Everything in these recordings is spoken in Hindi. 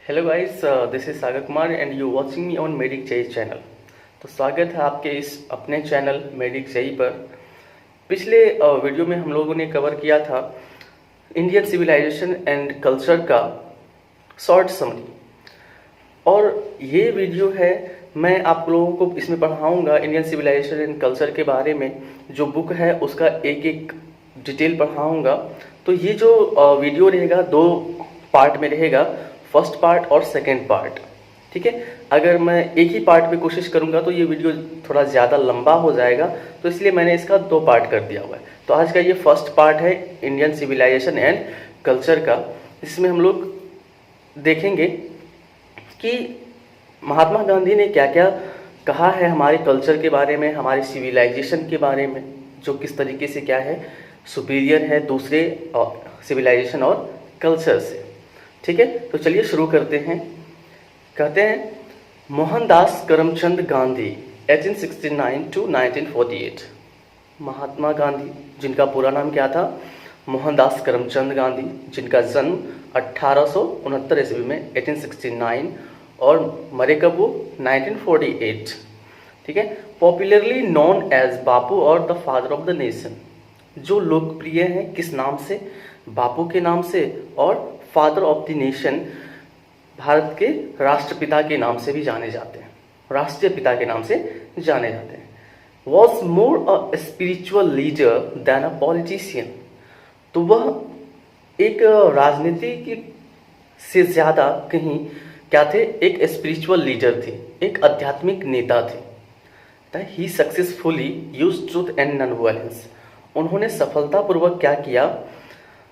Hello guys, this is Sagar Kumar and you watching me on medic जई चैनल। तो स्वागत है आपके इस अपने चैनल मेडिक जई पर। पिछले वीडियो में हम लोगों ने कवर किया था इंडियन सिविलाइजेशन एंड कल्चर का शॉर्ट समरी, और ये वीडियो है मैं आप लोगों को इसमें पढ़ाऊंगा इंडियन सिविलाइजेशन एंड कल्चर के बारे में। जो बुक है उसका एक एक डिटेल पढ़ाऊंगा। तो ये जो वीडियो रहेगा दो पार्ट में रहेगा, फर्स्ट पार्ट और सेकेंड पार्ट। ठीक है, अगर मैं एक ही पार्ट में कोशिश करूंगा तो ये वीडियो थोड़ा ज़्यादा लंबा हो जाएगा, तो इसलिए मैंने इसका दो पार्ट कर दिया हुआ है। तो आज का ये फर्स्ट पार्ट है इंडियन सिविलाइजेशन एंड कल्चर का, जिसमें हम लोग देखेंगे कि महात्मा गांधी ने क्या क्या कहा है हमारे कल्चर के बारे में, हमारे सिविलाइजेशन के बारे में, जो किस तरीके से क्या है सुपीरियर है दूसरे सिविलाइजेशन और कल्चर से। ठीक है, तो चलिए शुरू करते हैं। कहते हैं मोहनदास करमचंद गांधी 1869 टू 1948। महात्मा गांधी जिनका पूरा नाम क्या था, मोहनदास करमचंद गांधी, जिनका जन्म 1869 ईस्वी में 1869 और मरे कब वो 1948। ठीक है, पॉपुलरली नोन एज बापू और the father of the nation. जो लोकप्रिय हैं किस नाम से, बापू के नाम से, और father of the nation Bharat के राष्ट्रपिता के नाम से भी जाने जाते हैं, राष्ट्रीय पिता के नाम से जाने जाते हैं। Was more a spiritual leader than a politician. तो वह एक राजनीति से ज़्यादा कहीं क्या थे, एक स्पिरिचुअल लीडर थे, एक आध्यात्मिक नेता थे। He successfully use truth and non violence. उन्होंने सफलतापूर्वक क्या किया,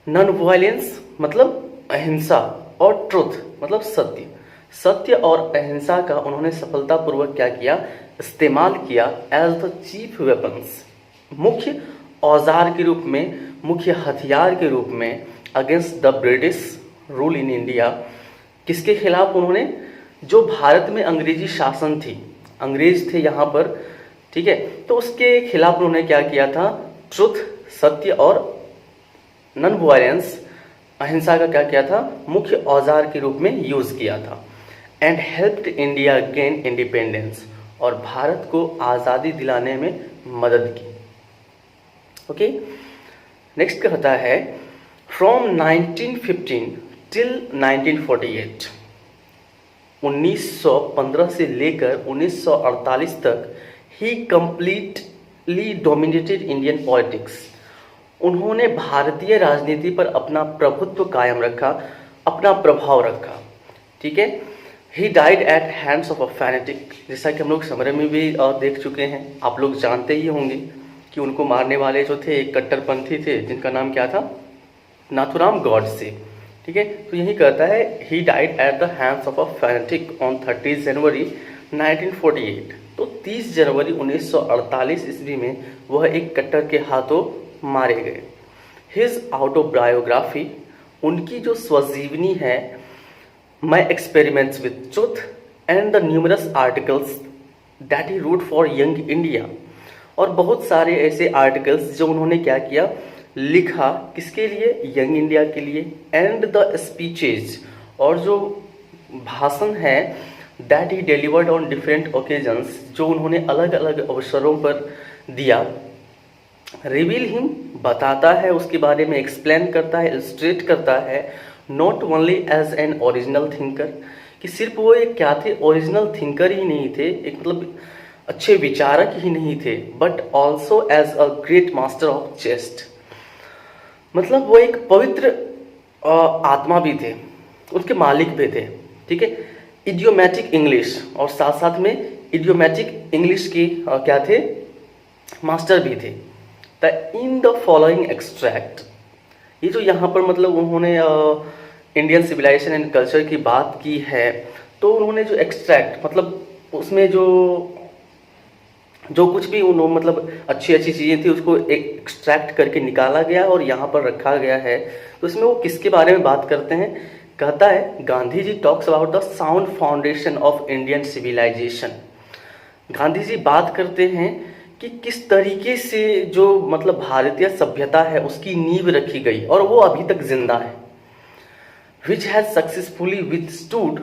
नॉन वायलेंस मतलब अहिंसा, और ट्रुथ मतलब सत्य, सत्य और अहिंसा का उन्होंने सफलतापूर्वक क्या किया, इस्तेमाल किया एज द चीफ वेपन्स, मुख्य औजार के रूप में, मुख्य हथियार के रूप में against the British rule in India. किसके खिलाफ उन्होंने, जो भारत में अंग्रेजी शासन थी, अंग्रेज थे यहाँ पर। ठीक है, तो उसके खिलाफ उन्होंने क्या किया था, ट्रुथ सत्य और नॉन वायलेंस अहिंसा का क्या किया था, मुख्य औजार के रूप में यूज किया था। And helped India gain independence, और भारत को आज़ादी दिलाने में मदद की। ओके, नेक्स्ट कहता है फ्रॉम 1915 टिल 1948। 1915 से लेकर 1948 तक ही कंप्लीटली डोमिनेटेड इंडियन पॉलिटिक्स। उन्होंने भारतीय राजनीति पर अपना प्रभुत्व कायम रखा, अपना प्रभाव रखा। ठीक है, he died eight hands of a fanatic. जैसा कि हम लोग समरे में भी देख चुके हैं, आप लोग जानते ही होंगे कि उनको मारने वाले जो थे एक कट्टरपंथी थे, जिनका नाम क्या था, नाथुराम गॉडसे। ठीक है, तो यही कहता है he died at the hands of a fanatic on 30 जनवरी 1948। तो 30 जनवरी 1948 ईस्वी में वह एक कट्टर के हाथों मारे गए। हिज ऑटोबायोग्राफी, उनकी जो स्वजीवनी है, my experiments with truth and the numerous articles that he wrote for Young India. और बहुत सारे ऐसे आर्टिकल्स जो उन्होंने क्या किया, लिखा, किसके लिए, यंग इंडिया के लिए। एंड द स्पीचेज, और जो भाषण है, that he delivered on different occasions, जो उन्होंने अलग अलग अवसरों पर दिया। रिवील हिम, बताता है उसके बारे में, एक्सप्लेन करता है, इलस्ट्रेट करता है। Not only as an original thinker, कि सिर्फ वो एक क्या थे, ओरिजिनल थिंकर ही नहीं थे, एक मतलब अच्छे विचारक ही नहीं थे, but also as a great master of chest. मतलब वो एक पवित्र आत्मा भी थे, उसके मालिक भी थे। ठीक है, इडियोमैटिक इंग्लिश, और साथ साथ में इडियोमैटिक इंग्लिश की क्या थे, मास्टर भी थे। इन द फॉलोइंग एक्सट्रैक्ट, ये जो यहाँ पर मतलब उन्होंने इंडियन सिविलाइजेशन एंड कल्चर की बात की है, तो उन्होंने जो एक्सट्रैक्ट मतलब उसमें जो कुछ भी उन्होंने मतलब अच्छी अच्छी चीज़ें थी उसको एक्सट्रैक्ट करके निकाला गया और यहाँ पर रखा गया है। तो इसमें वो किसके बारे में बात करते हैं, कहता है Gandhi ji talks about the sound foundation of Indian civilization. Gandhi ji बात करते हैं कि किस तरीके से जो मतलब भारतीय सभ्यता है उसकी नींव रखी गई, और वो अभी तक जिंदा है। Which has successfully withstood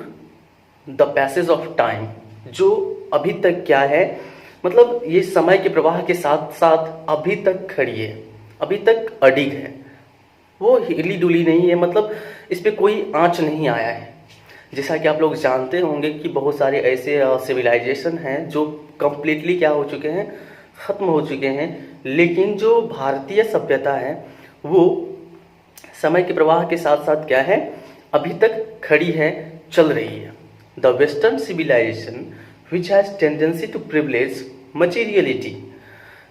the passage of time, जो अभी तक क्या है, मतलब ये समय के प्रवाह के साथ साथ अभी तक खड़ी है, अभी तक अडिग है, वो हिली डुली नहीं है, मतलब इस पर कोई आंच नहीं आया है। जैसा कि आप लोग जानते होंगे कि बहुत सारे ऐसे सिविलाइजेशन हैं जो कंप्लीटली क्या हो चुके हैं, ख़त्म हो चुके हैं, लेकिन जो भारतीय सभ्यता है वो समय के प्रवाह के साथ साथ क्या है, अभी तक खड़ी है, चल रही है। The western civilization which has tendency to privilege materiality,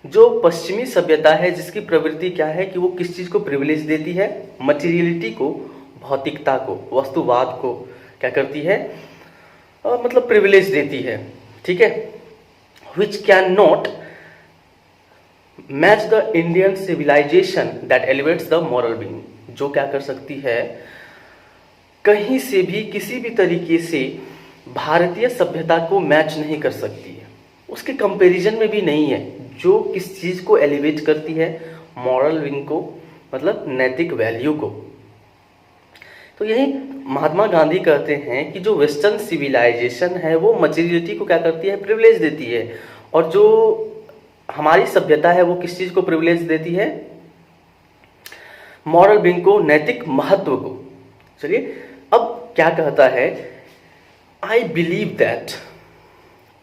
जो पश्चिमी सभ्यता है जिसकी प्रवृत्ति क्या है कि वो किस चीज़ को प्रिविलेज देती है, मटीरियलिटी को, भौतिकता को, वस्तुवाद को क्या करती है, मतलब प्रिविलेज देती है, ठीक है। Which can not match the Indian civilization that elevates the moral being, जो क्या कर सकती है, कहीं से भी किसी भी तरीके से भारतीय सभ्यता को मैच नहीं कर सकती है, उसके कंपैरिजन में भी नहीं है, जो किस चीज़ को एलिवेट करती है, मॉरल विंग को, मतलब नैतिक वैल्यू को। तो यही महात्मा गांधी कहते हैं कि जो वेस्टर्न सिविलाइजेशन है वो मटीरियलिटी को क्या करती है, प्रिविलेज देती है, और जो हमारी सभ्यता है वो किस चीज़ को प्रिविलेज देती है, मॉरल बीइंग को, नैतिक महत्व को। चलिए अब क्या कहता है, आई बिलीव दैट,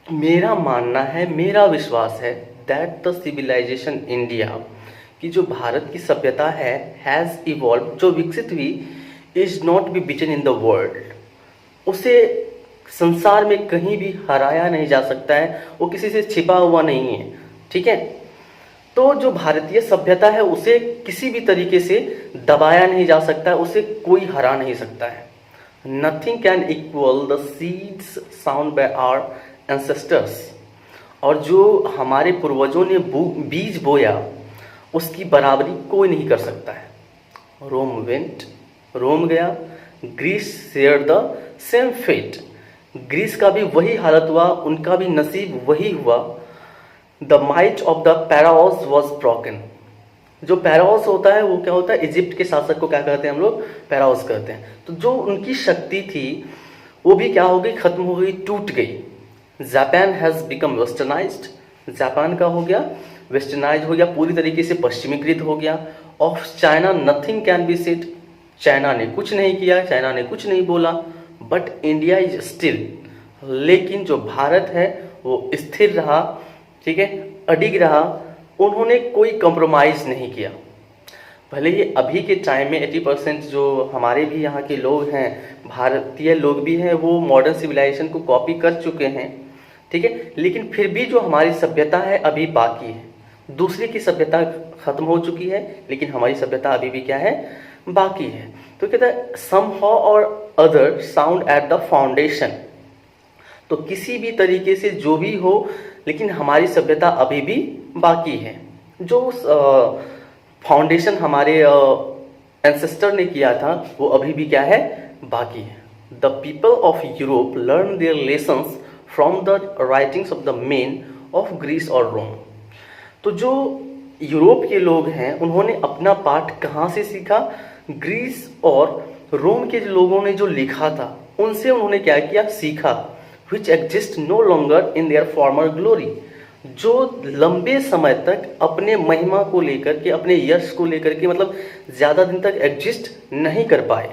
मेरा मानना है, मेरा विश्वास है, दैट द सिविलाइजेशन इंडिया, कि जो भारत की सभ्यता है, हैज़ इवॉल्व, जो विकसित हुई, is not be beaten in the world, उसे संसार में कहीं भी हराया नहीं जा सकता है, वो किसी से छिपा हुआ नहीं है, ठीक है। तो जो भारतीय सभ्यता है उसे किसी भी तरीके से दबाया नहीं जा सकता है, उसे कोई हरा नहीं सकता है। Nothing can equal the seeds sound by our ancestors, और जो हमारे पूर्वजों ने बीज बोया उसकी बराबरी कोई नहीं कर सकता है। रोम वेंट, रोम गया, Greece share the same fate, Greece का भी वही हालत हुआ, उनका भी नसीब वही हुआ। The might of the pharaohs was broken, जो पैराओस होता है वो क्या होता है, इजिप्ट के शासक को क्या कहते हैं हम लोग, पैराओस कहते हैं। तो जो उनकी शक्ति थी वो भी क्या हो गई, खत्म हो गई, टूट गई। Japan has become westernised, Japan का हो गया वेस्टर्नाइज, हो गया, पूरी तरीके से पश्चिमीकृत हो गया। Of China nothing can be said, China ने कुछ नहीं किया, चाइना ने कुछ नहीं बोला, बट इंडिया इज स्टिल, लेकिन जो भारत है वो स्थिर रहा, ठीक है, अडिग रहा, उन्होंने कोई कंप्रोमाइज़ नहीं किया। भले ही अभी के टाइम में 80% जो हमारे भी यहाँ के लोग हैं, भारतीय लोग भी हैं, वो मॉडर्न सिविलाइजेशन को कॉपी कर चुके हैं, ठीक है, लेकिन फिर भी जो हमारी सभ्यता है अभी बाकी है। दूसरे की सभ्यता खत्म हो चुकी है, लेकिन हमारी सभ्यता अभी भी क्या है, बाकी है। तो कहता है समहाउ और other sound at the foundation, तो किसी भी तरीके से जो भी हो, लेकिन हमारी सभ्यता अभी भी बाकी है। जो फाउंडेशन हमारे एंसेस्टर ने किया था वो अभी भी क्या है, बाकी है। The people of Europe learn their lessons from the writings of the men of Greece और रोम, तो जो यूरोप के लोग हैं उन्होंने अपना पाठ कहाँ से सीखा, ग्रीस और रोम के लोगों ने जो लिखा था उनसे उन्होंने क्या किया, सीखा। Which exist no longer in their former glory, जो लंबे समय तक अपने महिमा को लेकर के, अपने यश को लेकर के, मतलब ज़्यादा दिन तक एग्जिस्ट नहीं कर पाए।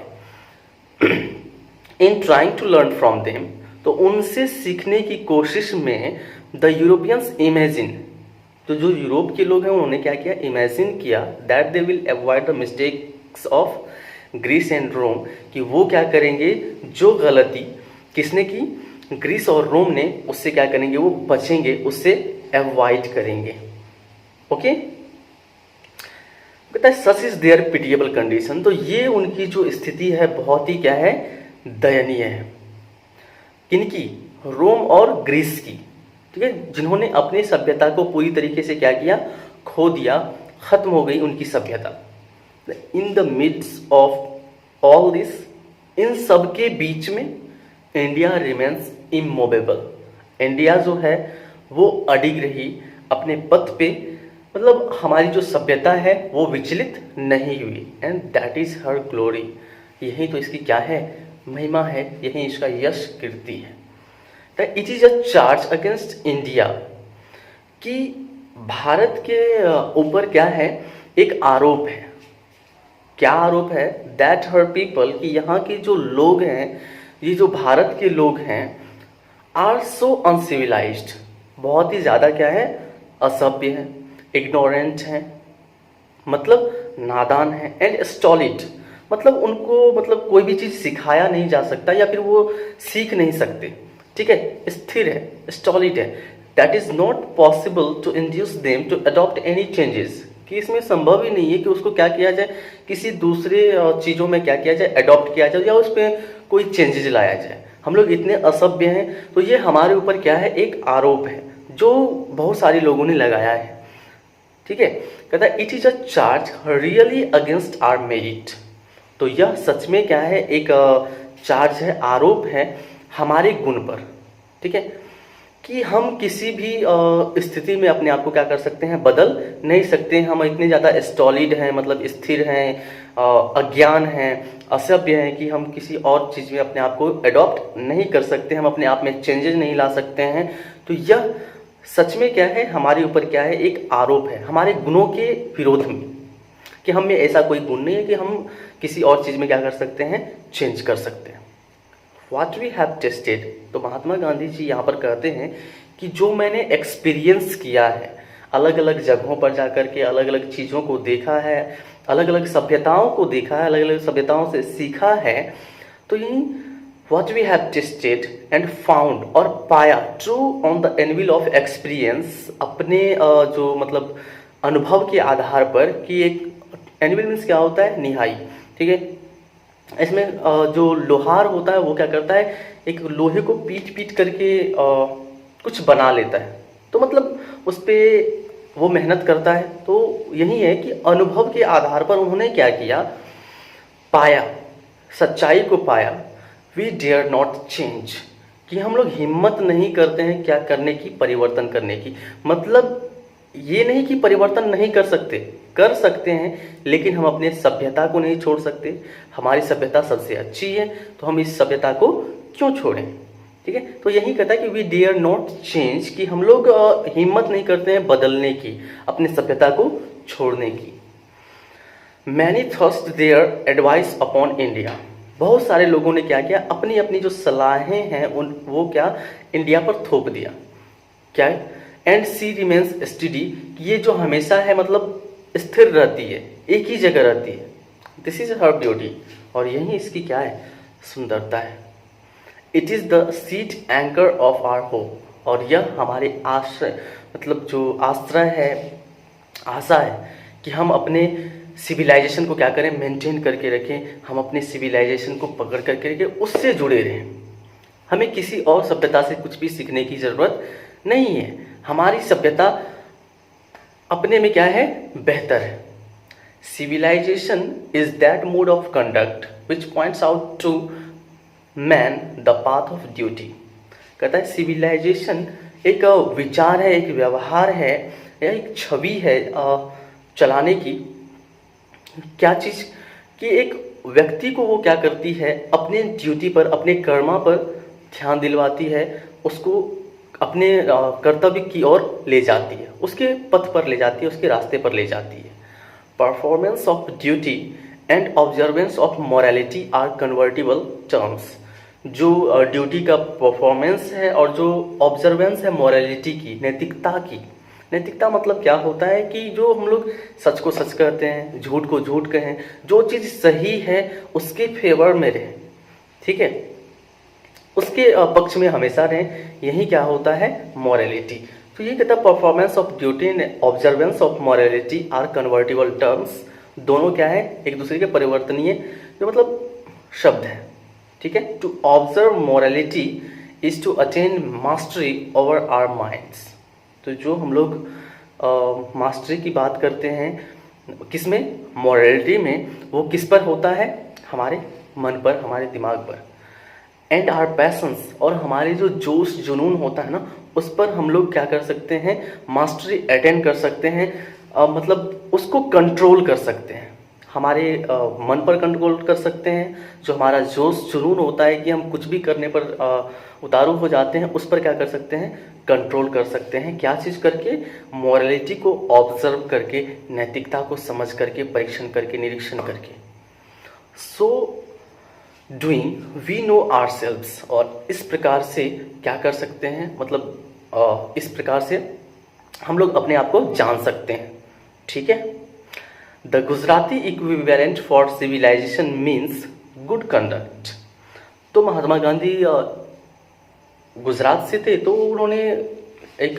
In trying to learn from them, तो उनसे सीखने की कोशिश में द यूरोपियंस इमेजिन, तो जो यूरोप के लोग हैं उन्होंने क्या किया, इमेजिन किया that they will avoid the mistakes of Greece and Rome, कि वो क्या करेंगे, जो गलती किसने की, ग्रीस और रोम ने, उससे क्या करेंगे, वो बचेंगे, उससे अवॉइड करेंगे। ओके, कहता है such is their pitiable condition, तो ये उनकी जो स्थिति है बहुत ही क्या है, दयनीय है। किनकी, रोम और ग्रीस की, ठीक है, जिन्होंने अपनी सभ्यता को पूरी तरीके से क्या किया, खो दिया, खत्म हो गई उनकी सभ्यता। In the midst of all this, इन सब के बीच में इंडिया रिमेन्स इमोवेबल, इंडिया जो है वो अडिग रही अपने पथ पे, मतलब हमारी जो सभ्यता है वो विचलित नहीं हुई, and that is her glory, यही तो इसकी क्या है, महिमा है, यही इसका यश कीर्ति है। It is a charge against India, कि भारत के ऊपर क्या है, एक आरोप है। क्या आरोप है? दैट हर पीपल, कि यहाँ के जो लोग हैं, ये जो भारत के लोग हैं, आर सो अनसिविलाइज्ड, बहुत ही ज़्यादा क्या है, असभ्य है, इग्नोरेंट है, मतलब नादान है, एंड स्टॉलिड, मतलब उनको मतलब कोई भी चीज़ सिखाया नहीं जा सकता या फिर वो सीख नहीं सकते, ठीक है, स्थिर है, स्टॉलिड है। That is not possible to induce them to adopt any changes, कि इसमें संभव ही नहीं है कि उसको क्या किया जाए, किसी दूसरे चीज़ों में क्या किया जाए, अडॉप्ट किया जाए या उस पर कोई चेंजेस लाया जाए। हम लोग इतने असभ्य हैं, तो ये हमारे ऊपर क्या है, एक आरोप है जो बहुत सारे लोगों ने लगाया है, ठीक है। कहता है it is a charge really against our merit, तो यह सच में क्या है, एक चार्ज है, आरोप है हमारे गुण पर, ठीक है, कि हम किसी भी स्थिति में अपने आप को क्या कर सकते हैं, बदल नहीं सकते। हम इतने ज़्यादा स्टॉलिड हैं, मतलब स्थिर हैं, अज्ञान हैं, असभ्य हैं, कि हम किसी और चीज़ में अपने आप को अडॉप्ट नहीं कर सकते, हम अपने आप में चेंजेस नहीं ला सकते हैं। तो यह सच में क्या है, हमारे ऊपर क्या है, एक आरोप है हमारे गुणों के विरोध में, कि हम में ऐसा कोई गुण नहीं है कि हम किसी और चीज़ में क्या कर सकते हैं, चेंज कर सकते हैं। What we have tested, तो महात्मा गांधी जी यहाँ पर कहते हैं कि जो मैंने एक्सपीरियंस किया है, अलग अलग जगहों पर जाकर के अलग अलग चीज़ों को देखा है, अलग अलग सभ्यताओं को देखा है, अलग अलग सभ्यताओं से सीखा है, तो यही what we have tested and found, और पाया true on the anvil of experience, अपने जो मतलब अनुभव के आधार पर, कि एक एनविल मीन्स क्या होता है, निहाई, ठीक है। इसमें जो लोहार होता है वो क्या करता है, एक लोहे को पीट पीट करके कुछ बना लेता है, तो मतलब उस पर वो मेहनत करता है। तो यही है कि अनुभव के आधार पर उन्होंने क्या किया, पाया, सच्चाई को पाया। वी डेयर नॉट चेंज, कि हम लोग हिम्मत नहीं करते हैं क्या करने की, परिवर्तन करने की। मतलब ये नहीं कि परिवर्तन नहीं कर सकते हैं, लेकिन हम अपने सभ्यता को नहीं छोड़ सकते। हमारी सभ्यता सबसे अच्छी है, तो हम इस सभ्यता को क्यों छोड़ें, ठीक है। तो यही कहता है कि वी डेयर नॉट चेंज, कि हम लोग हिम्मत नहीं करते हैं बदलने की, अपनी सभ्यता को छोड़ने की। Many thrust their advice upon India, बहुत सारे लोगों ने क्या किया, अपनी अपनी जो सलाहें हैं वो क्या इंडिया पर थोप दिया, क्या है, एंड सी रिमेन्स स्टडी, ये जो हमेशा है मतलब स्थिर रहती है, एक ही जगह रहती है। दिस इज हर ब्यूटी, और यही इसकी क्या है, सुंदरता है। It is the seat anchor of our hope, और यह हमारे आश्रय, मतलब जो आश्रय है, आशा है, कि हम अपने सिविलाइजेशन को क्या करें, मेंटेन करके रखें, हम अपने सिविलाइजेशन को पकड़ करके रखें, उससे जुड़े रहें। हमें किसी और सभ्यता से कुछ भी सीखने की ज़रूरत नहीं है। हमारी सभ्यता अपने में क्या है, बेहतर है। Civilization is that mode of conduct which points out to man the path of duty. कहता है सिविलाइजेशन एक विचार है, एक व्यवहार है, या एक छवि है चलाने की। क्या चीज़, कि एक व्यक्ति को वो क्या करती है, अपने ड्यूटी पर, अपने कर्मा पर ध्यान दिलवाती है, उसको अपने कर्तव्य की ओर ले जाती है, उसके पथ पर ले जाती है, उसके रास्ते पर ले जाती है। Performance of duty and observance of morality are convertible terms. जो ड्यूटी का परफॉर्मेंस है और जो ऑब्जर्वेंस है मोरालिटी की, नैतिकता की। नैतिकता मतलब क्या होता है, कि जो हम लोग सच को सच कहते हैं, झूठ को झूठ कहें, जो चीज़ सही है उसके फेवर में रहें, ठीक है, उसके पक्ष में हमेशा रहें। यही क्या होता है, मॉरलिटी। तो ये कहता है performance of duty and observance of morality are convertible terms. दोनों क्या है, एक दूसरे के परिवर्तनीय जो मतलब शब्द है, ठीक है। To observe morality is to attain mastery over our minds. तो जो हम लोग मास्टरी की बात करते हैं, किसमें, मॉरलिटी में, वो किस पर होता है, हमारे मन पर, हमारे दिमाग पर। एंड आर पैशंस, और हमारे जो जोश जुनून होता है ना, उस पर हम लोग क्या कर सकते हैं, मास्टरी अटेन कर सकते हैं, मतलब उसको कंट्रोल कर सकते हैं। हमारे मन पर कंट्रोल कर सकते हैं, जो हमारा जोश जुनून होता है कि हम कुछ भी करने पर उतारू हो जाते हैं, उस पर क्या कर सकते हैं, कंट्रोल कर सकते हैं। क्या चीज़ करके, मॉरलिटी को ऑब्जर्व करके, नैतिकता को समझ करके, परीक्षण करके, निरीक्षण करके। So doing we know ourselves, और इस प्रकार से क्या कर सकते हैं, मतलब इस प्रकार से हम लोग अपने आप को जान सकते हैं। ठीक है। The Gujarati equivalent for civilization means good conduct. तो महात्मा गांधी गुजरात से थे, तो उन्होंने एक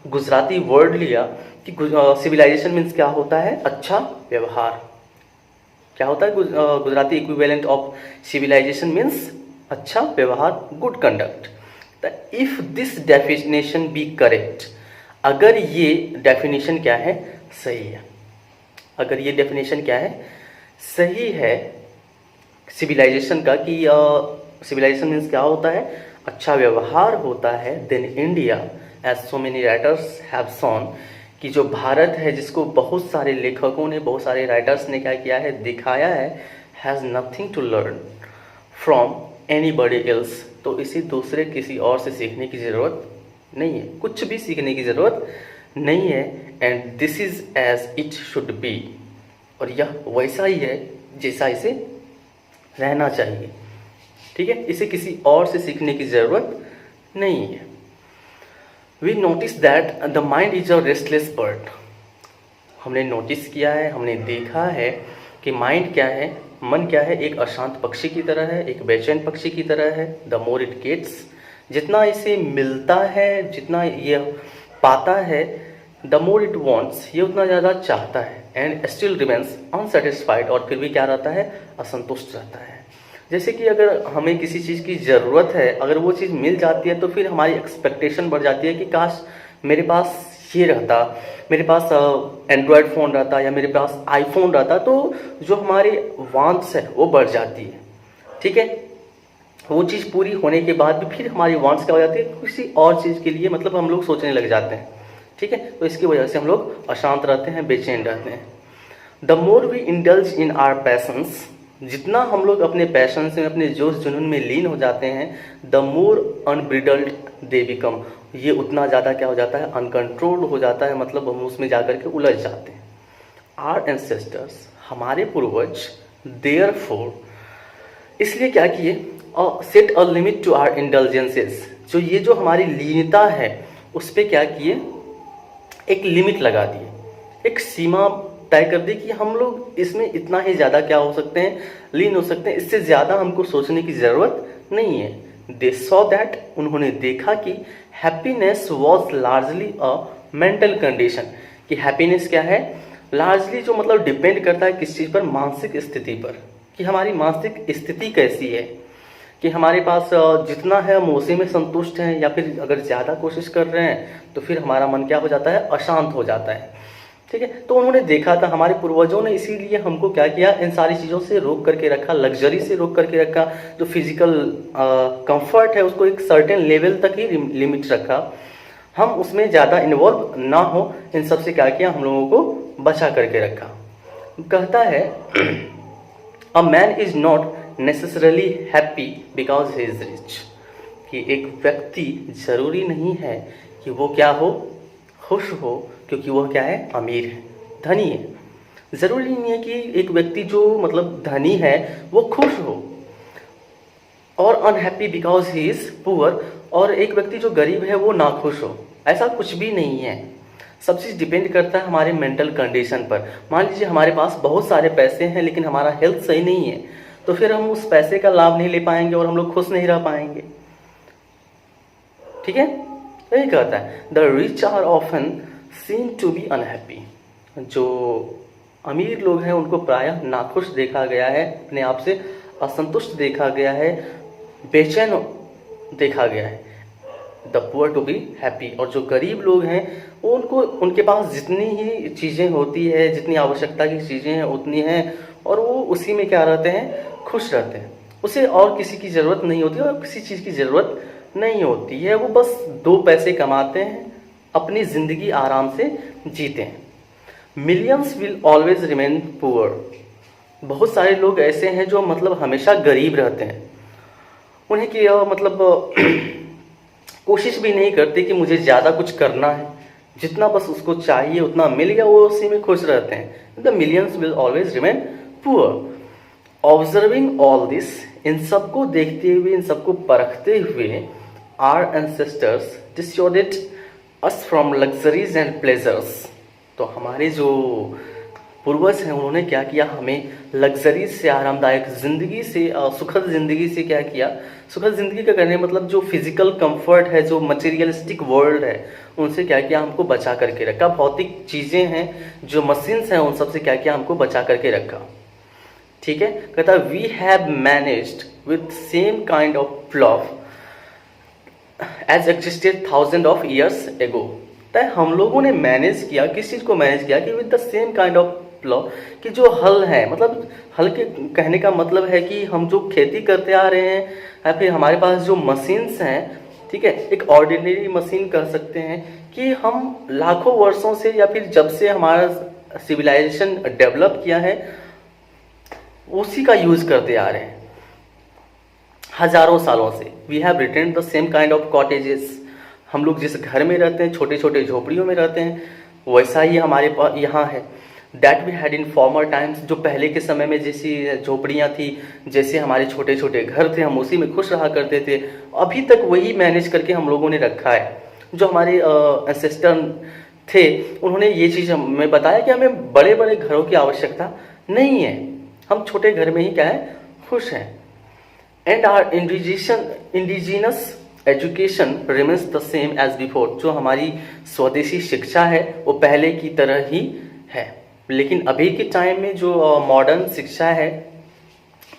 गुजराती वर्ड लिया कि सिविलाइजेशन मीन्स क्या होता है, अच्छा व्यवहार। क्या होता है Gujarati equivalent of civilization means अच्छा व्यवहार, good conduct. If this definition be correct, अगर ये डेफिनेशन क्या है, सही है, अगर ये डेफिनेशन क्या है, सही है सिविलाइजेशन का, कि सिविलाइजेशन मीन्स क्या होता है, अच्छा व्यवहार होता है, then India as so many writers have shown, कि जो भारत है, जिसको बहुत सारे लेखकों ने, बहुत सारे राइटर्स ने क्या किया है, दिखाया है, has nothing to learn from anybody else. तो इसी दूसरे किसी और से सीखने की ज़रूरत नहीं है, कुछ भी सीखने की ज़रूरत नहीं है। And this is as it should be, और यह वैसा ही है जैसा इसे रहना चाहिए। ठीक है, इसे किसी और से सीखने की ज़रूरत नहीं है। We notice that the mind is a restless bird. हमने नोटिस किया है, हमने देखा है कि माइंड क्या है, मन क्या है, एक अशांत पक्षी की तरह है, एक बेचैन पक्षी की तरह है। द मोर इट गेट्स, जितना इसे मिलता है, जितना ये पाता है, द मोर इट वॉन्ट्स, ये उतना ज़्यादा चाहता है। एंड स्टिल रिमेन्स अनसेटिस्फाइड, और फिर भी क्या रहता है, असंतुष्ट रहता है। जैसे कि अगर हमें किसी चीज़ की ज़रूरत है, अगर वो चीज़ मिल जाती है, तो फिर हमारी एक्सपेक्टेशन बढ़ जाती है कि काश मेरे पास ये रहता, मेरे पास एंड्रॉयड फ़ोन रहता, या मेरे पास आईफोन रहता, तो जो हमारी वांट्स है वो बढ़ जाती है। ठीक है, वो चीज़ पूरी होने के बाद भी फिर हमारी वांट्स क्या हो जाती है, किसी और चीज़ के लिए मतलब हम लोग सोचने लग जाते हैं। ठीक है, तो इसकी वजह से हम लोग अशांत रहते हैं, बेचैन रहते हैं। The more we indulge in our passions, जितना हम लोग अपने पैशन से, अपने जोश जुनून में लीन हो जाते हैं, the more unbridled they become, ये उतना ज़्यादा क्या हो जाता है, अनकंट्रोल्ड हो जाता है, मतलब हम उसमें जाकर के उलझ जाते हैं। आर एंसेस्टर्स, हमारे पूर्वज, देयरफॉर, इसलिए क्या किए, set a limit to our indulgences, जो ये जो हमारी लीनता है उस पर क्या किए, एक लिमिट लगा दिए, एक सीमा तय कर दी कि हम लोग इसमें इतना ही ज़्यादा क्या हो सकते हैं, लीन हो सकते हैं, इससे ज़्यादा हमको सोचने की ज़रूरत नहीं है। दे सॉ दैट, उन्होंने देखा कि happiness was largely a mental condition, कि हैप्पीनेस क्या है, लार्जली जो मतलब डिपेंड करता है किस चीज़ पर, मानसिक स्थिति पर, कि हमारी मानसिक स्थिति कैसी है, कि हमारे पास जितना है हम उसी में संतुष्ट हैं, या फिर अगर ज़्यादा कोशिश कर रहे हैं तो फिर हमारा मन क्या हो जाता है, अशांत हो जाता है। ठीक है, तो उन्होंने देखा था, हमारे पूर्वजों ने इसीलिए हमको क्या किया, इन सारी चीज़ों से रोक करके रखा, लग्जरी से रोक करके रखा, जो फिजिकल कंफर्ट है उसको एक सर्टेन लेवल तक ही लिमिट रखा, हम उसमें ज़्यादा इन्वॉल्व ना हो, इन सब से क्या किया, हम लोगों को बचा करके रखा। कहता है a man is not necessarily happy because he is rich, कि एक व्यक्ति जरूरी नहीं है कि वो क्या हो, खुश हो, क्योंकि वह क्या है, अमीर है, धनी है। जरूरी नहीं है कि एक व्यक्ति जो मतलब धनी है वो खुश हो, और unhappy because he is poor, और एक व्यक्ति जो गरीब है वो ना खुश हो, ऐसा कुछ भी नहीं है। सब चीज़ डिपेंड करता है हमारे मेंटल कंडीशन पर। मान लीजिए हमारे पास बहुत सारे पैसे हैं लेकिन हमारा हेल्थ सही नहीं है, तो फिर हम उस पैसे का लाभ नहीं ले पाएंगे और हम लोग खुश नहीं रह पाएंगे। ठीक है, यही कहता है the rich are often seen to be unhappy, जो अमीर लोग हैं उनको प्रायः नाखुश देखा गया है, अपने आप से असंतुष्ट देखा गया है, बेचैन देखा गया है। The poor to be happy, और जो गरीब लोग हैं उनको, उनके पास जितनी ही चीज़ें होती है, जितनी आवश्यकता की चीज़ें हैं उतनी हैं, और वो उसी में क्या रहते हैं, खुश रहते हैं। उसे और किसी की ज़रूरत नहीं होती और किसी चीज़ की ज़रूरत नहीं होती है, वो बस 2 पैसे कमाते हैं, अपनी ज़िंदगी आराम से जीते हैं। Millions will always remain poor, बहुत सारे लोग ऐसे हैं जो मतलब हमेशा गरीब रहते हैं, उन्हें कि मतलब कोशिश भी नहीं करते कि मुझे ज़्यादा कुछ करना है, जितना बस उसको चाहिए उतना मिल गया, वो उसी में खुश रहते हैं। The millions will always remain poor. Observing all this, इन सबको देखते हुए, इन सबको परखते हुए, our ancestors dissuaded us from luxuries and pleasures. तो हमारे जो पूर्वज हैं उन्होंने क्या किया, हमें लग्जरीज से, आरामदायक ज़िंदगी से, सुखद ज़िंदगी से क्या किया, सुखद ज़िंदगी का करने मतलब जो फिजिकल कंफर्ट है, जो मटेरियलिस्टिक वर्ल्ड है, उनसे क्या किया, हमको बचा करके रखा। भौतिक चीज़ें हैं, जो मशीन्स हैं, उन सब से क्या किया, हमको बचा करके रखा। ठीक है, कहता है we have managed with same kind of love as existed thousand of years ago. हम लोगों ने मैनेज किया, किस चीज़ को मैनेज किया, कि with the same kind of law, कि जो हल है, मतलब हल के कहने का मतलब है कि हम जो खेती करते आ रहे हैं, या फिर हमारे पास जो मशीन्स हैं, ठीक है, एक ऑर्डिनरी मशीन कह सकते हैं कि हम लाखों वर्षों से, या फिर जब से हमारा सिविलाइजेशन डेवलप किया है, उसी का यूज़ करते आ रहे हैं हजारों सालों से। We have retained the same kind of cottages. हम लोग जिस घर में रहते हैं, छोटे छोटे झोपड़ियों में रहते हैं, वैसा ही हमारे पास यहाँ है। That we had in former times, जो पहले के समय में जैसी झोपड़ियाँ थी, जैसे हमारे छोटे छोटे घर थे, हम उसी में खुश रहा करते थे। अभी तक वही मैनेज करके हम लोगों ने रखा है। जो हमारे एंसेस्टर थे, उन्होंने ये चीज़ हमें बताया कि हमें बड़े बड़े घरों की आवश्यकता नहीं है, हम छोटे घर में ही क्या है, खुश हैं। And our indigenous education remains the same as before. जो हमारी स्वदेशी शिक्षा है वो पहले की तरह ही है, लेकिन अभी के टाइम में जो मॉडर्न शिक्षा है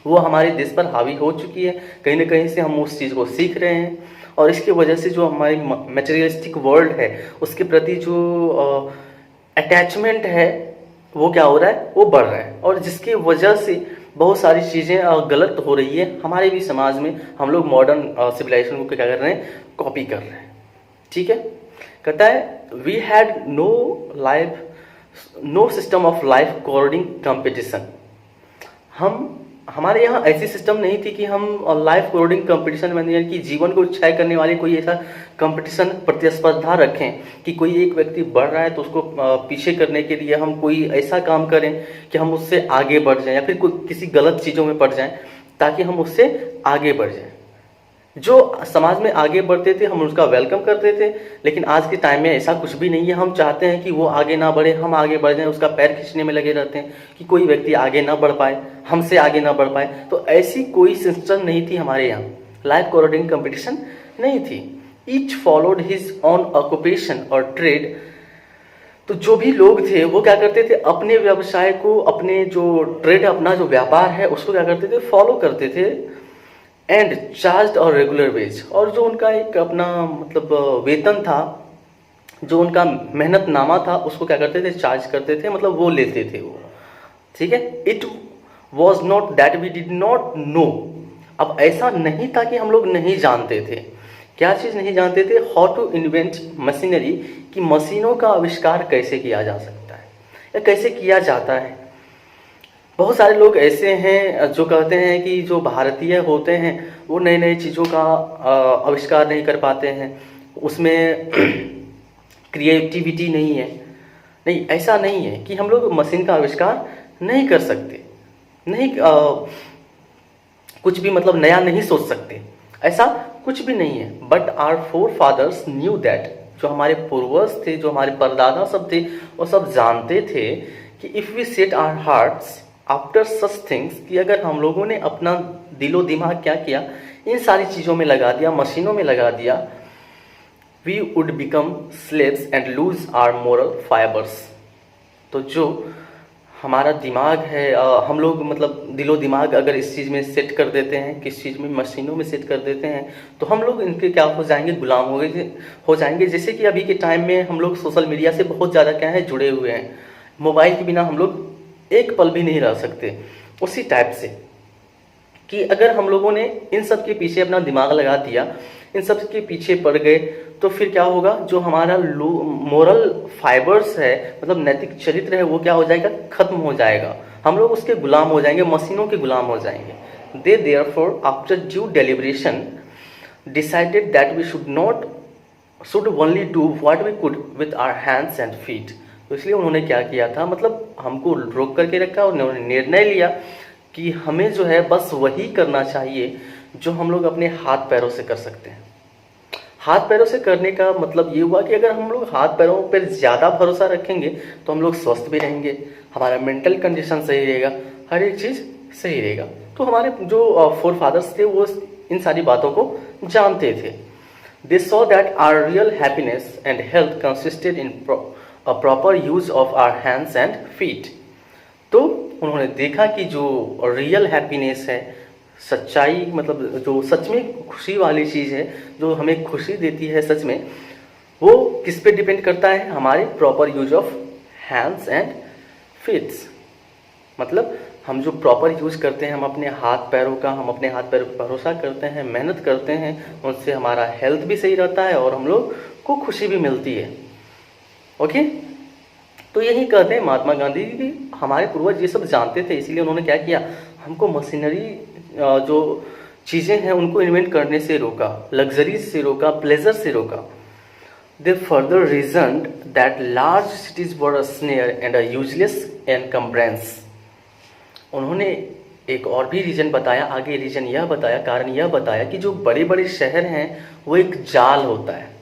वो हमारे देश पर हावी हो चुकी है। कहीं ना कहीं से हम उस चीज़ को सीख रहे हैं, और इसकी वजह से जो हमारी मटेरियलिस्टिक वर्ल्ड है उसके प्रति जो अटैचमेंट है वो क्या हो रहा है, वो बढ़ रहा है, और जिसकी वजह से बहुत सारी चीज़ें गलत हो रही है हमारे भी समाज में। हम लोग मॉडर्न सिविलाइजेशन को क्या कर रहे हैं, कॉपी कर रहे हैं। ठीक है, कहता है we had no system of life corroding competition. हमारे यहाँ ऐसी सिस्टम नहीं थी कि हम लाइफ कोऑर्डिंग कंपटीशन में, यानी कि जीवन को तय करने वाली कोई ऐसा कंपटीशन, प्रतिस्पर्धा रखें कि कोई एक व्यक्ति बढ़ रहा है तो उसको पीछे करने के लिए हम कोई ऐसा काम करें कि हम उससे आगे बढ़ जाएं, या फिर कोई किसी गलत चीज़ों में पड़ जाएं ताकि हम उससे आगे बढ़ जाएं। जो समाज में आगे बढ़ते थे हम उसका वेलकम करते थे, लेकिन आज के टाइम में ऐसा कुछ भी नहीं है। हम चाहते हैं कि वो आगे ना बढ़े, हम आगे बढ़ जाएं, उसका पैर खींचने में लगे रहते हैं कि कोई व्यक्ति आगे ना बढ़ पाए, हमसे आगे ना बढ़ पाए। तो ऐसी कोई सिस्टम नहीं थी हमारे यहाँ, लाइफ कोऑर्डिनेटिंग कंपटीशन नहीं थी। Each followed his on occupation और ट्रेड। तो जो भी लोग थे वो क्या करते थे, अपने व्यवसाय को, अपने जो ट्रेड, अपना जो व्यापार है उसको क्या करते थे, फॉलो करते थे। एंड चार्ज और रेगुलर वेज, और जो उनका एक अपना मतलब वेतन था, जो उनका मेहनतनामा था, उसको क्या करते थे, चार्ज करते थे, मतलब वो लेते थे वो। ठीक है, it was not that we did not know. अब ऐसा नहीं था कि हम लोग नहीं जानते थे। क्या चीज़ नहीं जानते थे, हाउ टू इन्वेंट मशीनरी, कि मशीनों का आविष्कार कैसे किया जा सकता है या कैसे किया जाता है। बहुत सारे लोग ऐसे हैं जो कहते हैं कि जो भारतीय होते हैं वो नई नई चीज़ों का आविष्कार नहीं कर पाते हैं, उसमें क्रिएटिविटी नहीं है। नहीं, ऐसा नहीं है कि हम लोग मशीन का आविष्कार नहीं कर सकते, नहीं कुछ भी मतलब नया नहीं सोच सकते, ऐसा कुछ भी नहीं है। But our forefathers knew that, जो हमारे पूर्वज थे, जो हमारे परदादा सब थे, वो सब जानते थे कि if we set our hearts after such things, कि अगर हम लोगों ने अपना दिलो दिमाग क्या किया, इन सारी चीज़ों में लगा दिया, मशीनों में लगा दिया, we would become slaves and lose our moral fibres. तो जो हमारा दिमाग है, हम लोग मतलब दिलो दिमाग अगर इस चीज़ में सेट कर देते हैं, किस चीज़ में, मशीनों में सेट कर देते हैं, तो हम लोग इनके क्या हो जाएंगे, गुलाम हो जाएंगे। जैसे कि अभी के टाइम में हम लोग सोशल मीडिया से बहुत ज़्यादा क्या है, जुड़े हुए हैं। मोबाइल के बिना हम लोग एक पल भी नहीं रह सकते। उसी टाइप से कि अगर हम लोगों ने इन सब के पीछे अपना दिमाग लगा दिया, इन सब के पीछे पड़ गए, तो फिर क्या होगा, जो हमारा मोरल फाइबर्स है, मतलब नैतिक चरित्र है, वो क्या हो जाएगा, खत्म हो जाएगा। हम लोग उसके गुलाम हो जाएंगे, मशीनों के गुलाम हो जाएंगे। They therefore after due deliberation decided that we should only do what we could with our hands and feet. तो इसलिए उन्होंने क्या किया था, मतलब हमको रोक करके रखा और उन्होंने निर्णय लिया कि हमें जो है बस वही करना चाहिए जो हम लोग अपने हाथ पैरों से कर सकते हैं। हाथ पैरों से करने का मतलब ये हुआ कि अगर हम लोग हाथ पैरों पर ज़्यादा भरोसा रखेंगे तो हम लोग स्वस्थ भी रहेंगे, हमारा मेंटल कंडीशन सही रहेगा, हर एक चीज़ सही रहेगा। तो हमारे जो फोर फादर्स थे वो इन सारी बातों को जानते थे। They saw that our real happiness and health consisted in a proper use of our hands and feet. तो उन्होंने देखा कि जो रियल हैप्पीनेस है, सच्चाई, मतलब जो सच में खुशी वाली चीज़ है, जो हमें खुशी देती है सच में, वो किस पे डिपेंड करता है, हमारे proper use of hands and feets. मतलब हम जो प्रॉपर यूज करते हैं, हम अपने हाथ पैरों का, हम अपने हाथ पैरों पर भरोसा करते हैं, मेहनत करते हैं, उनसे हमारा हेल्थ भी सही रहता है और हम लोग को खुशी भी मिलती है। ओके, तो यही कहते हैं महात्मा गांधी भी, हमारे पूर्वज ये सब जानते थे, इसीलिए उन्होंने क्या किया, हमको मशीनरी जो चीज़ें हैं उनको इन्वेंट करने से रोका, लग्जरीज से रोका, प्लेजर से रोका। They further reasoned that large cities were a snare and a useless encumbrance. उन्होंने एक और भी रीजन बताया, आगे रीजन यह बताया, कारण यह बताया कि जो बड़े बड़े शहर हैं वो एक जाल होता है।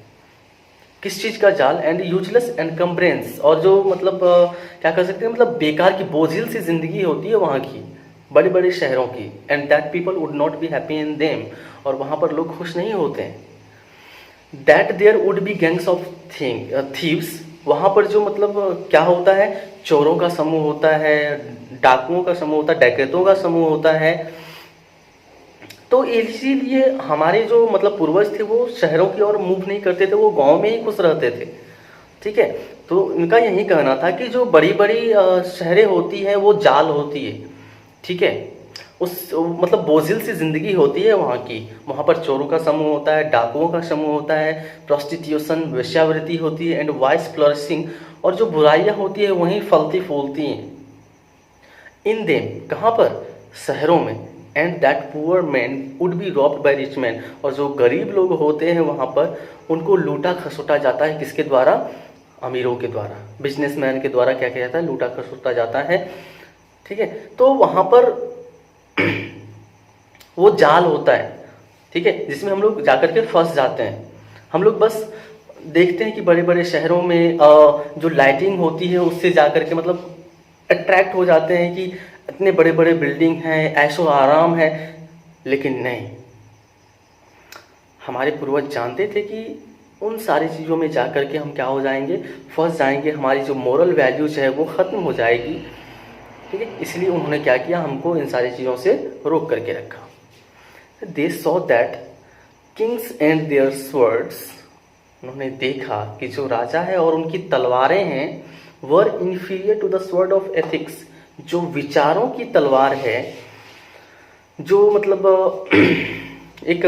किस चीज़ का जाल? एंड यूजलेस एनकम्ब्रेंस, और जो मतलब क्या कर सकते हैं, मतलब बेकार की बोझिल सी जिंदगी होती है वहाँ की, बड़े बड़े शहरों की। And that people would not be happy in them, और वहाँ पर लोग खुश नहीं होते हैं। That there would be gangs of thieves, वहाँ पर जो मतलब क्या होता है, चोरों का समूह होता है, डाकुओं का समूह होता है, डकैतों का समूह होता है। तो इसीलिए हमारे जो मतलब पूर्वज थे वो शहरों की ओर मूव नहीं करते थे, वो गांव में ही खुश रहते थे। ठीक है, तो उनका यही कहना था कि जो बड़ी बड़ी शहरें होती हैं वो जाल होती है। ठीक है, उस मतलब बोझिल सी जिंदगी होती है वहाँ की, वहाँ पर चोरों का समूह होता है, डाकुओं का समूह होता है, प्रोस्टिट्यूशन, वेश्यावृत्ति होती है, एंड वाइस फ्लरिशिंग, और जो बुराइयाँ होती है वहीं फलती फूलती हैं। इन देम, कहाँ पर? शहरों में। And that poor man would be robbed by rich man, और जो गरीब लोग होते हैं वहाँ पर उनको लूटा खसोटा जाता है, किसके द्वारा? अमीरों के द्वारा, बिजनेसमैन के द्वारा क्या किया जाता है? लूटा खसोटा जाता है। ठीक है, तो वहाँ पर वो जाल होता है, ठीक है, जिसमें हम लोग जाकर के फंस जाते हैं। हम लोग बस देखते हैं कि बड़े बड़े शहरों में जो लाइटिंग होती है उससे जाकर के मतलब अट्रैक्ट हो जाते हैं कि इतने बड़े बड़े बिल्डिंग हैं, ऐशो आराम है, लेकिन नहीं, हमारे पूर्वज जानते थे कि उन सारी चीज़ों में जाकर के हम क्या हो जाएंगे? फंस जाएंगे, हमारी जो मोरल वैल्यूज है वो ख़त्म हो जाएगी। ठीक है, इसलिए उन्होंने क्या किया, हमको इन सारी चीज़ों से रोक करके रखा। They saw that kings and their swords, उन्होंने देखा कि जो राजा है और उनकी तलवारें हैं, were inferior to the sword of ethics, जो विचारों की तलवार है, जो मतलब एक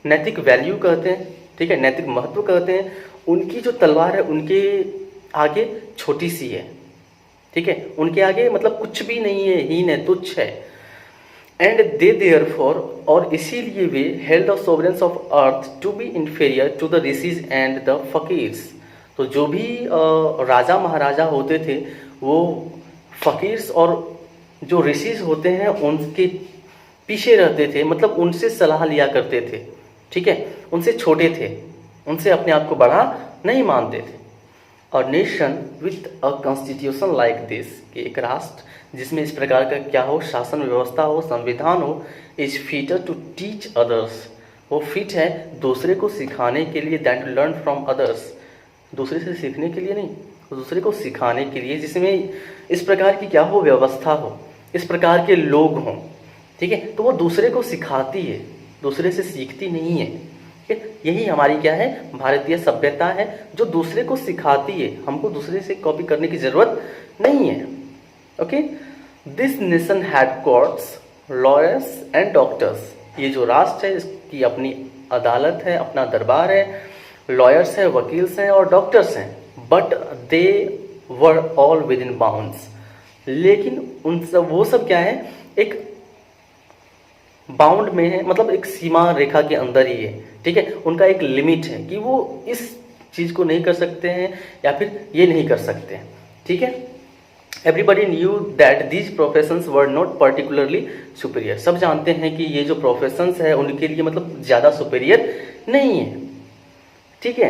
नैतिक वैल्यू कहते हैं, ठीक है, नैतिक महत्व कहते हैं, उनकी जो तलवार है उनके आगे छोटी सी है। ठीक है, उनके आगे मतलब कुछ भी नहीं है, हीन है, तुच्छ है। एंड दे देयरफॉर, और इसीलिए वे held the sovereigns of earth to be inferior to the rishis and the fakirs. तो जो भी राजा महाराजा होते थे वो फकीर्स और जो ऋषिज होते हैं उनके पीछे रहते थे, मतलब उनसे सलाह लिया करते थे। ठीक है, उनसे छोटे थे, उनसे अपने आप को बड़ा नहीं मानते थे। और nation with a constitution like this, कि एक राष्ट्र जिसमें इस प्रकार का क्या हो, शासन व्यवस्था हो, संविधान हो, is fitter to teach others, वो फिट है दूसरे को सिखाने के लिए, दैट लर्न फ्रॉम अदर्स, दूसरे से सीखने के लिए नहीं, दूसरे को सिखाने के लिए, जिसमें इस प्रकार की क्या हो, व्यवस्था हो, इस प्रकार के लोग हों। ठीक है, तो वो दूसरे को सिखाती है, दूसरे से सीखती नहीं है। यही हमारी क्या है, भारतीय सभ्यता है, जो दूसरे को सिखाती है, हमको दूसरे से कॉपी करने की जरूरत नहीं है। Okay, this nation had courts, lawyers and doctors, ये जो राष्ट्र है इसकी अपनी अदालत है, अपना दरबार है, लॉयर्स हैं, वकील्स हैं और डॉक्टर्स हैं, but they were all with in bounds, लेकिन उन सब वो सब क्या है, एक बाउंड में है, मतलब एक सीमा रेखा के अंदर ही है, ठीक है। उनका एक लिमिट है कि वो इस चीज़ को नहीं कर सकते हैं या फिर ये नहीं कर सकते हैं, ठीक है। Everybody knew that these professions were not particularly superior. सब जानते हैं कि ये जो प्रोफेशंस है उनके लिए मतलब ज़्यादा सुपीरियर नहीं है, ठीक है।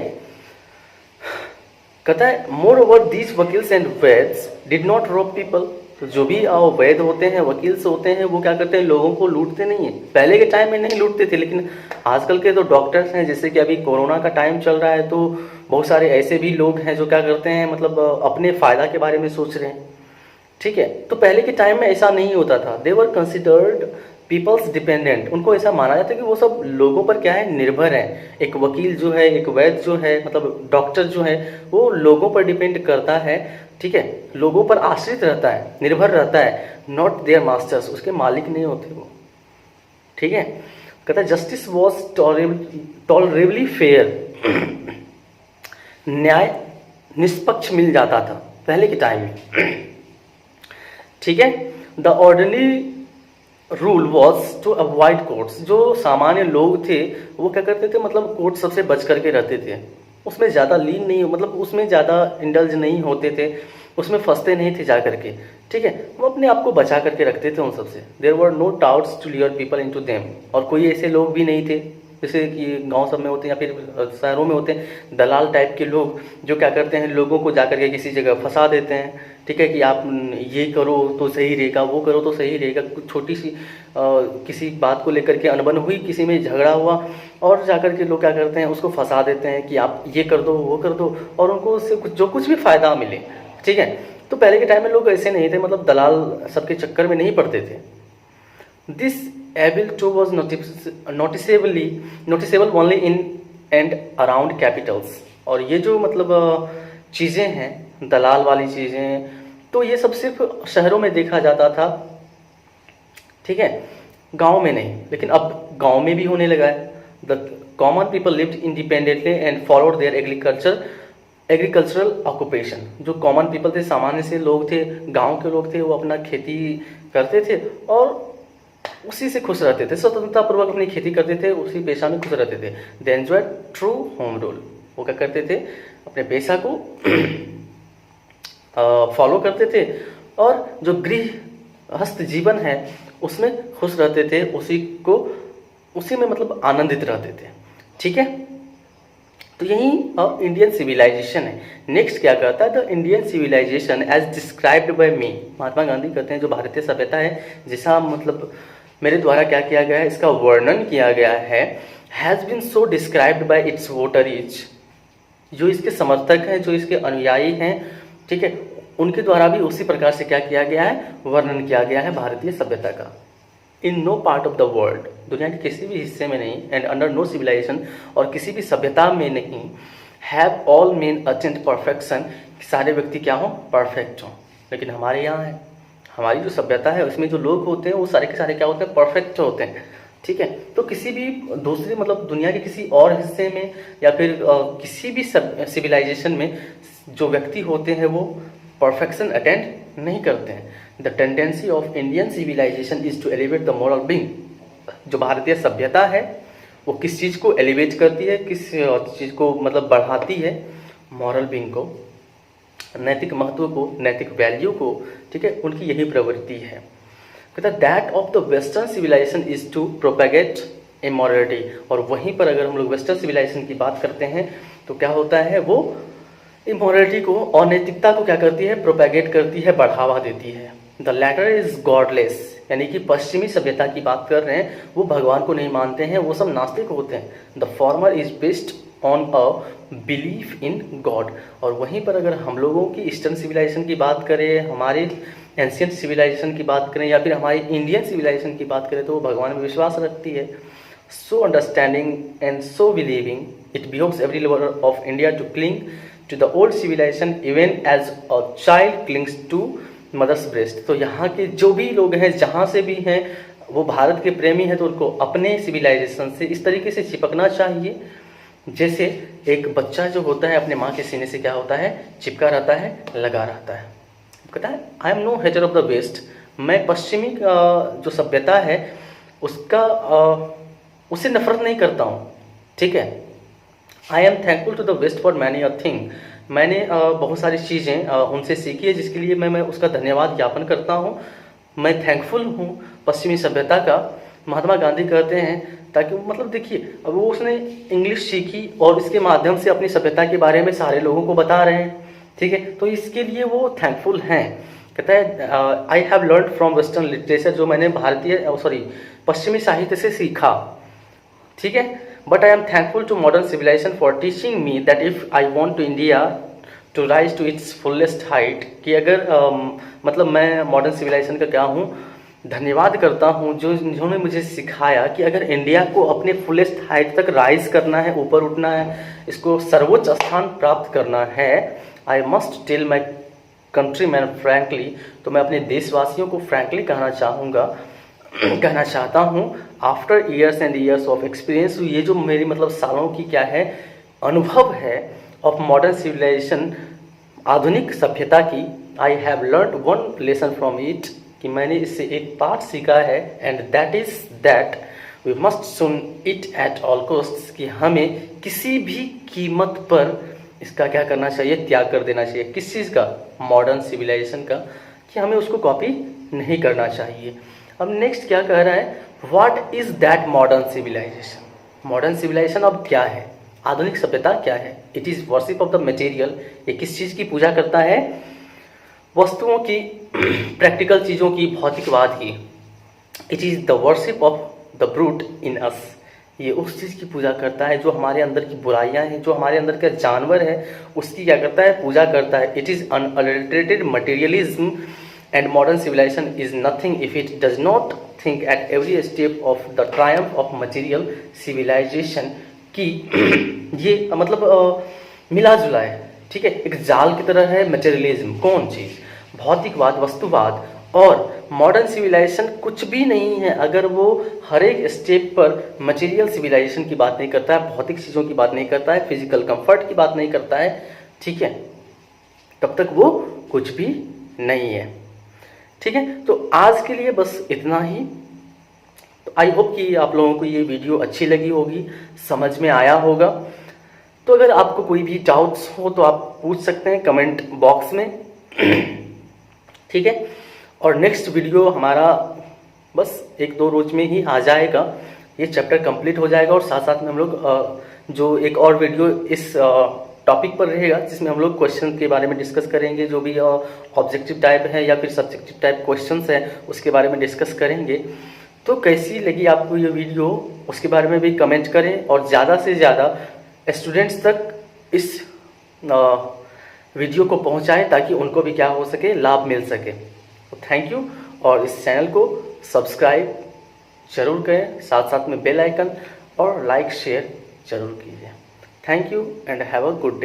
कहता है moreover these vakils and vaids did not rob people. तो जो भी वैद होते हैं, वकील्स होते हैं, वो क्या करते हैं, लोगों को लूटते नहीं है। पहले के टाइम में नहीं लूटते थे, लेकिन आजकल के तो डॉक्टर्स हैं, जैसे कि अभी कोरोना का टाइम चल रहा है, तो बहुत सारे ऐसे भी लोग हैं जो क्या करते हैं, मतलब अपने फ़ायदा के बारे में सोच रहे हैं, ठीक है। तो पहले के टाइम में ऐसा नहीं होता था। दे वर कंसिडर्ड पीपल्स डिपेंडेंट। उनको ऐसा माना जाता है कि वो सब लोगों पर क्या है, निर्भर है। एक वकील जो है, एक वैद्य जो है, मतलब डॉक्टर जो है, वो लोगों पर डिपेंड करता है, ठीक है, लोगों पर आश्रित रहता है, निर्भर रहता है, नॉट देयर मास्टर्स, उसके मालिक नहीं होते वो, ठीक है। कहता है जस्टिस वॉज टॉलरेबली फेयर। न्याय निष्पक्ष मिल जाता था पहले के टाइम में, ठीक है। The ordinary rule was to avoid courts. जो सामान्य लोग थे वो क्या करते थे, मतलब कोर्ट सबसे बच करके रहते थे, उसमें ज़्यादा लीन नहीं, मतलब उसमें ज़्यादा इंडल्ज नहीं होते थे, उसमें फंसते नहीं थे जा करके, ठीक है। वो अपने आप को बचा करके रखते थे उन सबसे। There were no doubts to lure people into them. और कोई ऐसे लोग भी नहीं थे जैसे कि गांव सब में होते हैं या फिर शहरों में होते हैं, दलाल टाइप के लोग जो क्या करते हैं, लोगों को जा करके किसी जगह फंसा देते हैं, ठीक है, कि आप ये करो तो सही रहेगा, वो करो तो सही रहेगा। कुछ छोटी सी किसी बात को लेकर के अनबन हुई, किसी में झगड़ा हुआ, और जाकर के लोग क्या करते हैं, उसको फंसा देते हैं कि आप ये कर दो, वो कर दो, और उनको उससे कुछ भी फायदा मिले, ठीक है। तो पहले के टाइम में लोग ऐसे नहीं थे, मतलब दलाल सबके चक्कर में नहीं पड़ते थे। This evil too was noticeable only in and around capitals. और ये जो मतलब चीज़ें हैं, दलाल वाली चीज़ें, तो ये सब सिर्फ शहरों में देखा जाता था, ठीक है, गांव में नहीं। लेकिन अब गांव में भी होने लगा है। The common people lived independently and followed there agricultural occupation. जो कॉमन पीपल थे, सामान्य से लोग थे, गांव के लोग थे, वो अपना खेती करते थे और उसी से खुश रहते थे, स्वतंत्रता पूर्वक अपनी खेती करते थे, उसी पेशा में खुश रहते थे। दे एंजॉयड ट्रू होम रूल। वो क्या करते थे, अपने पेशा को फॉलो करते थे और जो गृहस्थ जीवन है उसमें खुश रहते थे, उसी में मतलब आनंदित रहते थे, ठीक है। तो यही इंडियन सिविलाइजेशन है। नेक्स्ट क्या कहता है, the Indian civilization as described by me. Mahatma Gandhi कहते हैं जो भारतीय सभ्यता है, जिसका मतलब मेरे द्वारा क्या किया गया है, इसका वर्णन किया गया है, has been so described by its votaries. जो इसके समर्थक हैं, जो इसके अनुयायी हैं, ठीक है, उनके द्वारा भी उसी प्रकार से क्या किया गया है, वर्णन किया गया है भारतीय सभ्यता का। In no part of the world, दुनिया के किसी भी हिस्से में नहीं, एंड अंडर नो सिविलाइजेशन, और किसी भी सभ्यता में नहीं, have all main attend perfection, सारे व्यक्ति क्या हों, परफेक्ट हों। लेकिन हमारे यहाँ है, हमारी जो सभ्यता है उसमें जो लोग होते हैं वो सारे के सारे क्या होते हैं, परफेक्ट होते हैं, ठीक है। तो किसी भी दूसरी मतलब दुनिया के किसी और हिस्से में या फिर किसी भी सिविलाइजेशन में जो व्यक्ति होते हैं वो परफेक्शन अटेंड नहीं करते हैं। The tendency of Indian civilisation is to elevate the moral being. जो भारतीय सभ्यता है वो किस चीज़ को एलिवेट करती है, किस चीज़ को मतलब बढ़ाती है, मॉरल बीइंग को, नैतिक महत्व को, नैतिक वैल्यू को, ठीक है, उनकी यही प्रवृत्ति है। कहता है that of the western civilisation is to propagate immorality. और वहीं पर अगर हम लोग वेस्टर्न सिविलाइजेशन की बात करते हैं तो क्या होता है, वो इमोरलिटी को और नैतिकता को क्या करती है, प्रोपेगेट करती है, बढ़ावा देती है। द लैटर इज गॉडलेस, यानी कि पश्चिमी सभ्यता की बात कर रहे हैं, वो भगवान को नहीं मानते हैं, वो सब नास्तिक होते हैं। The former is based on a belief in God. और वहीं पर अगर हम लोगों की ईस्टर्न सिविलाइजेशन की बात करें, हमारे एंशियंट सिविलाइजेशन की बात करें, या फिर हमारी इंडियन सिविलाइजेशन की बात करें, तो वो भगवान में विश्वास रखती है। So understanding and so believing it behoves every lover of India to cling to the old civilization even as a child clings to mother's breast. तो यहाँ के जो भी लोग हैं, जहाँ से भी हैं, वो भारत के प्रेमी हैं, तो उनको अपने सिविलाइजेशन से इस तरीके से चिपकना चाहिए जैसे एक बच्चा जो होता है अपने माँ के सीने से क्या होता है, चिपका रहता है, लगा रहता है। कहता है I am no hater of the west, मैं पश्चिमी जो सभ्यता है उसका उससे नफरत नहीं करता हूँ, ठीक है। I am thankful to the west for many a thing, मैंने बहुत सारी चीज़ें उनसे सीखी है जिसके लिए मैं उसका धन्यवाद ज्ञापन करता हूँ। मैं थैंकफुल हूँ पश्चिमी सभ्यता का, महात्मा गांधी कहते हैं, ताकि मतलब देखिए अब वो उसने इंग्लिश सीखी और इसके माध्यम से अपनी सभ्यता के बारे में सारे लोगों को बता रहे हैं, ठीक है, तो इसके लिए वो थैंकफुल हैं। कहता है I have learn from western literature, जो मैंने पश्चिमी साहित्य से सीखा, ठीक है। But I am thankful to modern civilisation for teaching me that if I want to India to rise to its fullest height, कि अगर मतलब मैं मॉडर्न सिविलाइजेशन का क्या हूँ, धन्यवाद करता हूँ जिन्होंने मुझे सिखाया कि अगर इंडिया को अपने फुलेस्ट हाइट तक राइज करना है, ऊपर उठना है, इसको सर्वोच्च स्थान प्राप्त करना है, I must tell my country man frankly, तो मैं अपने देशवासियों को फ्रैंकली कहना चाहता हूँ, after years and years of experience, ये जो मेरी मतलब सालों की क्या है अनुभव है ऑफ मॉडर्न सिविलाइजेशन, आधुनिक सभ्यता की, I have learn one lesson from it, कि मैंने इससे एक पाठ सीखा है, and that is that we must shun it at all cost, कि हमें किसी भी कीमत पर इसका क्या करना चाहिए, त्याग कर देना चाहिए। किस चीज़ का, मॉडर्न सिविलाइजेशन का, कि हमें उसको कॉपी नहीं करना चाहिए। अब नेक्स्ट क्या कह रहा है, what is that modern civilisation, modern civilisation अब क्या है, आधुनिक सभ्यता क्या है। It is worship of the material, ये किस चीज़ की पूजा करता है, वस्तुओं की, प्रैक्टिकल चीज़ों की, भौतिकवाद की। It is the worship of the brute in us, ये उस चीज़ की पूजा करता है जो हमारे अंदर की बुराइयां हैं, जो हमारे अंदर का जानवर है उसकी क्या करता है, पूजा करता है। It is unadulterated materialism and modern civilisation is nothing if it does not think at every step of the triumph of material civilisation, की ये मतलब मिला जुला है, ठीक है, एक जाल की तरह है मटेरियलिज्म, कौन चीज़, भौतिकवाद, वस्तुवाद, और मॉडर्न सिविलाइजेशन कुछ भी नहीं है अगर वो हर एक स्टेप पर मटेरियल सिविलाइजेशन की बात नहीं करता है, भौतिक चीज़ों की बात नहीं करता है, फिजिकल कंफर्ट की बात नहीं करता है, ठीक है, तब तक वो कुछ भी नहीं है, ठीक है। तो आज के लिए बस इतना ही। तो आई होप कि आप लोगों को ये वीडियो अच्छी लगी होगी, समझ में आया होगा। तो अगर आपको कोई भी डाउट्स हो तो आप पूछ सकते हैं कमेंट बॉक्स में, ठीक है। और नेक्स्ट वीडियो हमारा बस 1-2 रोज में ही आ जाएगा, ये चैप्टर कंप्लीट हो जाएगा, और साथ साथ में हम लोग जो एक और वीडियो इस टॉपिक पर रहेगा जिसमें हम लोग क्वेश्चन के बारे में डिस्कस करेंगे, जो भी ऑब्जेक्टिव टाइप है या फिर सब्जेक्टिव टाइप क्वेश्चंस है उसके बारे में डिस्कस करेंगे। तो कैसी लगी आपको ये वीडियो उसके बारे में भी कमेंट करें, और ज़्यादा से ज़्यादा स्टूडेंट्स तक इस वीडियो को पहुंचाएं ताकि उनको भी क्या हो सके, लाभ मिल सके। तो थैंक यू, और इस चैनल को सब्सक्राइब जरूर करें, साथ साथ में बेल आइकन और लाइक शेयर जरूर कीजिए। Thank you and have a good day.